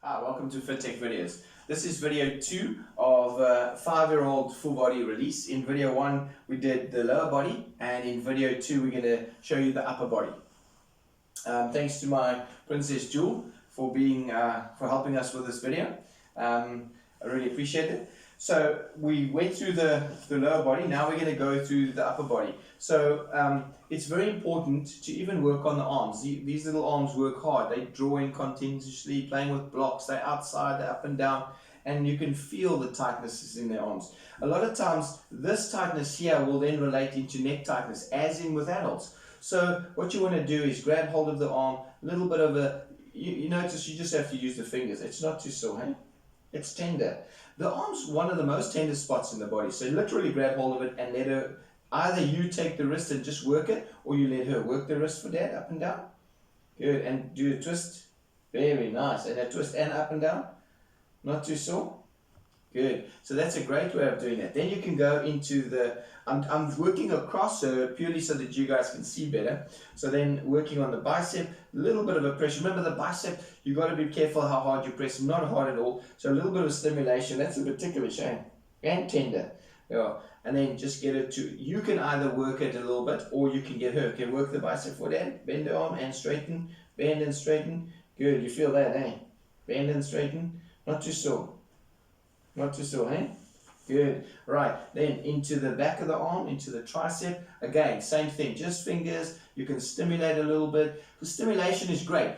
Hi, welcome to FitTech Videos. This is video 2 of 5-year-old full body release. In video 1 we did the lower body, and in video 2 we're going to show you the upper body. Thanks to my Princess Jewel for helping us with this video. I really appreciate it. So we went through the lower body. Now we're going to go through the upper body. So it's very important to even work on the arms. These little arms work hard. They're drawing continuously, playing with blocks. They're outside, they're up and down, and you can feel the tightnesses in their arms. A lot of times this tightness here will then relate into neck tightness, as in with adults. So what you want to do is grab hold of the arm, a little bit of you notice you just have to use the fingers. It's not too sore, hey? It's tender. The arm's one of the most tender spots in the body, so literally grab hold of it and let her, either you take the wrist and just work it, or you let her work the wrist for that, up and down. Good, and do a twist. Very nice, and a twist and up and down. Not too sore. Good, so that's a great way of doing that. Then you can go into the, I'm working across her purely so that you guys can see better. So then working on the bicep, a little bit of a pressure. Remember the bicep, you've got to be careful how hard you press, not hard at all. So a little bit of stimulation, that's a particular shame, and tender. Yeah. And then just get it to, you can either work it a little bit, or you can get her. Okay, work the bicep for that, bend the arm and straighten, bend and straighten. Good, you feel that, eh? Bend and straighten, not too sore. Not too sore, eh? Good. Right, then into the back of the arm, into the tricep. Again, same thing, just fingers. You can stimulate a little bit. The stimulation is great.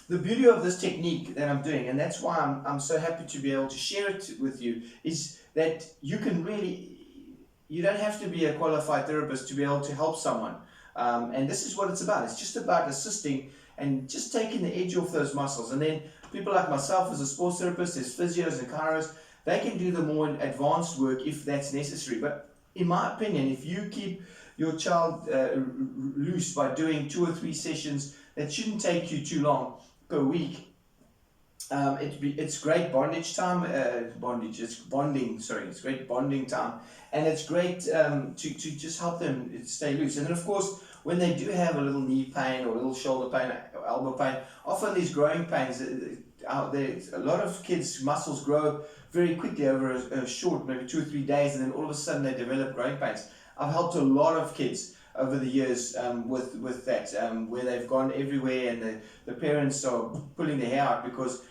The beauty of this technique that I'm doing, and that's why I'm so happy to be able to share it with you, is that you can really, you don't have to be a qualified therapist to be able to help someone. And this is what it's about. It's just about assisting and just taking the edge off those muscles. And then people like myself as a sports therapist, there's physios and chiros, they can do the more advanced work if that's necessary. But in my opinion, if you keep your child loose by doing 2 or 3 sessions, that shouldn't take you too long per week. It's great bondage time, it's great bonding time, and it's great to just help them stay loose. And then of course, when they do have a little knee pain or a little shoulder pain, or elbow pain, often these growing pains, a lot of kids' muscles grow very quickly over a short, maybe 2 or 3 days, and then all of a sudden they develop growing pains. I've helped a lot of kids over the years with that, where they've gone everywhere and the parents are pulling their hair out because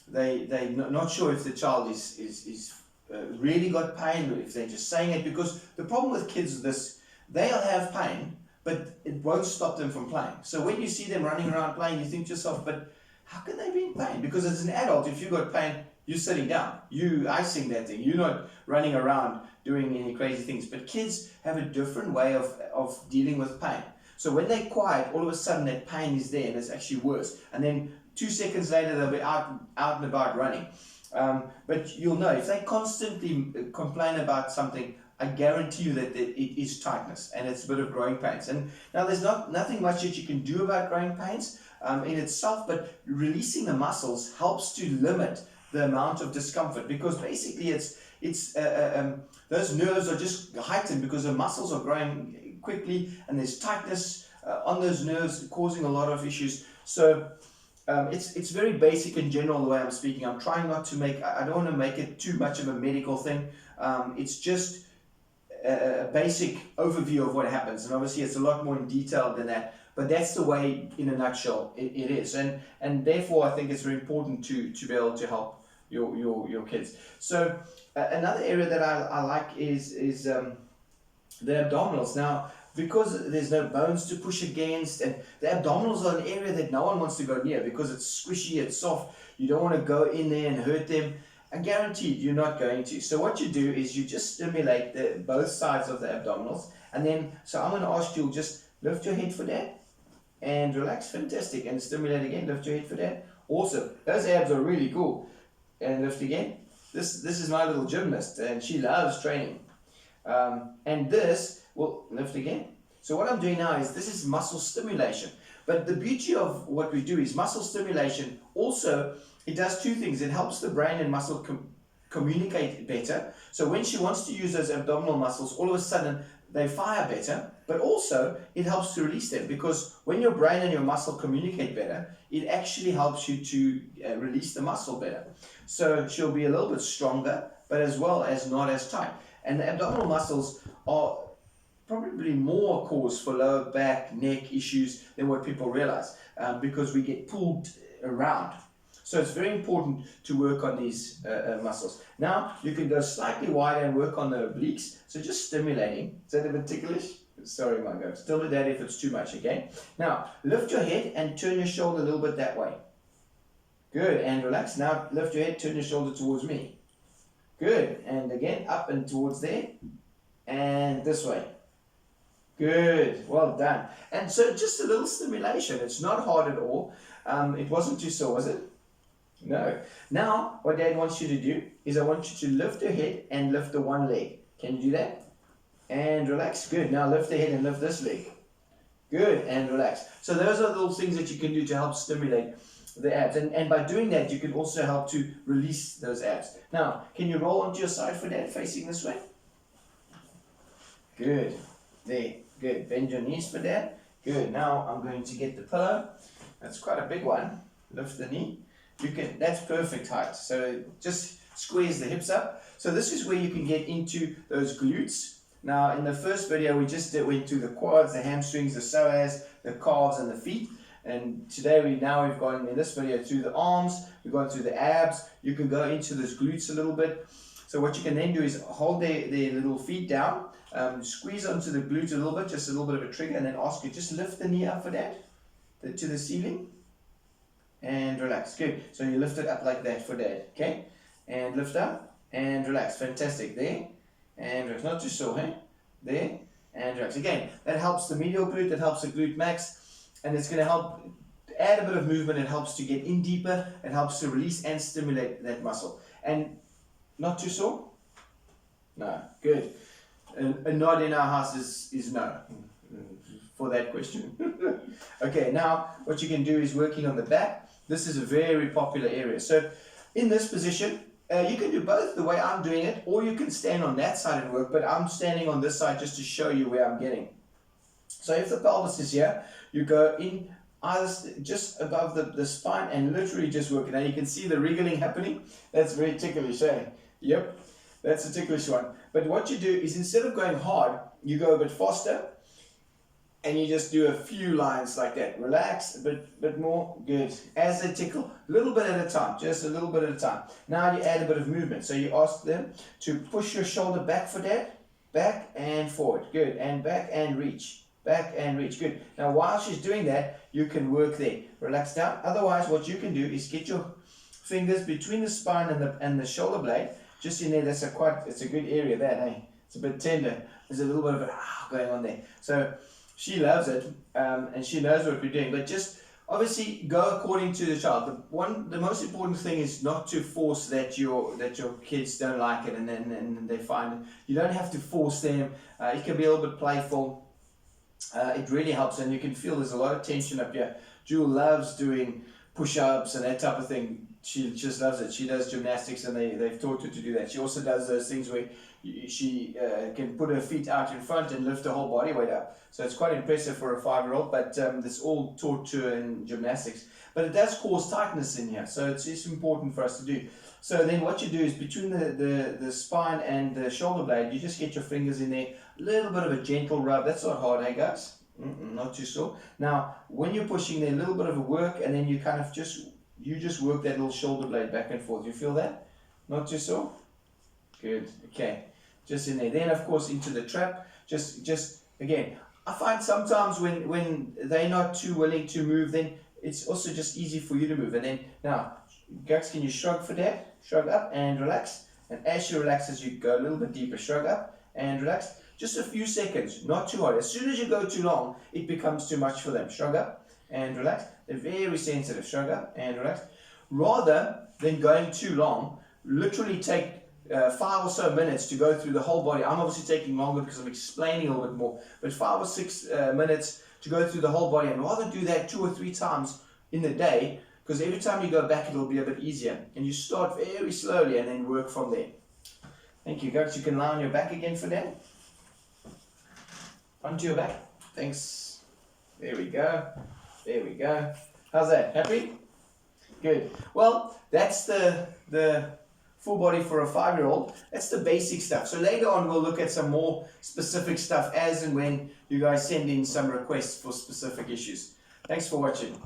they're not sure if the child is really got pain, or if they're just saying it. Because the problem with kids is this: they'll have pain, but it won't stop them from playing. So when you see them running around playing, you think to yourself, but how can they be in pain? Because as an adult, if you've got pain, you're sitting down, you icing that thing, you're not running around doing any crazy things. But kids have a different way of dealing with pain. So when they're quiet, all of a sudden that pain is there and it's actually worse. And then 2 seconds later, they'll be out and about running. But you'll know, if they constantly complain about something, I guarantee you that it is tightness and it's a bit of growing pains. And now there's nothing much that you can do about growing pains in itself, but releasing the muscles helps to limit the amount of discomfort, because basically those nerves are just heightened because the muscles are growing quickly and there's tightness on those nerves causing a lot of issues. So it's very basic in general the way I'm speaking. I'm trying not to I don't want to make it too much of a medical thing. It's just a basic overview of what happens, and obviously it's a lot more in detail than that, but that's the way in a nutshell it is, and therefore I think it's very important to be able to help your kids. So another area that I like is the abdominals. Now, because there's no bones to push against, and the abdominals are an area that no one wants to go near because it's squishy, it's soft, you don't want to go in there and hurt them. I guarantee you're not going to. So what you do is you just stimulate both sides of the abdominals, and then, so I'm going to ask you, just lift your head for that, and relax, fantastic, and stimulate again, lift your head for that, awesome. Those abs are really cool, and lift again. This is my little gymnast, and she loves training. And this will lift again. So what I'm doing now is, this is muscle stimulation. But the beauty of what we do is muscle stimulation also, it does 2 things. It helps the brain and muscle communicate better. So when she wants to use those abdominal muscles, all of a sudden they fire better, but also it helps to release them, because when your brain and your muscle communicate better, it actually helps you to release the muscle better. So she'll be a little bit stronger, but as well as not as tight. And the abdominal muscles are probably more cause for lower back, neck issues than what people realize, because we get pulled around. So it's very important to work on these muscles. Now you can go slightly wider and work on the obliques. So just stimulating. Is that a bit ticklish? Sorry, my girl. Still do that if it's too much, okay? Now lift your head and turn your shoulder a little bit that way. Good, and relax. Now lift your head, turn your shoulder towards me. Good, and again up and towards there, and this way. Good, well done. And so just a little stimulation. It's not hard at all. It wasn't too sore, was it? No. Now, what Dad wants you to do is I want you to lift your head and lift the one leg. Can you do that? And relax. Good. Now lift the head and lift this leg. Good, and relax. So those are little things that you can do to help stimulate the abs. And by doing that, you can also help to release those abs. Now, can you roll onto your side for Dad, facing this way? Good. There. Good. Bend your knees for Dad. Good. Now I'm going to get the pillow. That's quite a big one. Lift the knee. You can. That's perfect height. So just squeeze the hips up. So this is where you can get into those glutes. Now in the first video we just went through the quads, the hamstrings, the psoas, the calves, and the feet. And today we've gone in this video through the arms. We've gone through the abs. You can go into those glutes a little bit. So what you can then do is hold their little feet down, squeeze onto the glute a little bit, just a little bit of a trigger, and then ask you just lift the knee up for that, to the ceiling, and relax. Good. So you lift it up like that for Dad, okay? And lift up and relax. Fantastic. There and relax. Not too sore, hey? There and relax. Again, that helps the medial glute. That helps the glute max, and it's going to help add a bit of movement. It helps to get in deeper. It helps to release and stimulate that muscle. And not too sore? No. Good. A nod in our house is no for that question. Okay, now what you can do is working on the back. This is a very popular area. So in this position, you can do both the way I'm doing it, or you can stand on that side and work, but I'm standing on this side just to show you where I'm getting. So if the pelvis is here, you go in either just above the spine and literally just work it. Now you can see the wriggling happening. That's very ticklish, eh? Yep, that's a ticklish one. But what you do is instead of going hard, you go a bit faster and you just do a few lines like that. Relax, a bit more. Good. As they tickle, a little bit at a time, just a little bit at a time. Now you add a bit of movement. So you ask them to push your shoulder back for that, back and forward. Good. And back and reach. Back and reach. Good. Now while she's doing that, you can work there. Relax down. Otherwise, what you can do is get your fingers between the spine and the shoulder blade. Just in there, it's a good area there, hey? It's a bit tender. There's a little bit of it going on there. So she loves it, and she knows what we're doing. But just obviously go according to the child. The most important thing is not to force that your kids don't like it and then they find it. You don't have to force them. It can be a little bit playful. It really helps, and you can feel there's a lot of tension up here. Jewel loves doing push-ups and that type of thing. She just loves it. She does gymnastics, and they've taught her to do that. She also does those things where she can put her feet out in front and lift her whole body weight up. So it's quite impressive for a 5-year-old, but it's all taught to her in gymnastics. But it does cause tightness in here, so it's important for us to do. So then what you do is between the spine and the shoulder blade, you just get your fingers in there, a little bit of a gentle rub. That's not hard, eh guys? Not too sore. Now, when you're pushing there, a little bit of a work, and then you kind of just work that little shoulder blade back and forth. You feel that? Not too sore? Good. Okay. Just in there. Then, of course, into the trap. Just again, I find sometimes when they're not too willing to move, then it's also just easy for you to move. And then, now, Gux, can you shrug for that? Shrug up and relax. And as she relaxes, you go a little bit deeper. Shrug up and relax. Just a few seconds, not too hard. As soon as you go too long, it becomes too much for them. Shrug up and relax. They're very sensitive. Shrug up and relax. Rather than going too long, literally take 5 or so minutes to go through the whole body. I'm obviously taking longer because I'm explaining a little bit more, but 5 or 6 minutes to go through the whole body, and rather do that 2 or 3 times in the day, because every time you go back, it'll be a bit easier. And you start very slowly and then work from there. Thank you, guys. You can lie on your back again for that. onto your back. Thanks. There we go. There we go. How's that? Happy? Good. Well, that's the full body for a 5-year-old. That's the basic stuff. So later on we'll look at some more specific stuff as and when you guys send in some requests for specific issues. Thanks for watching.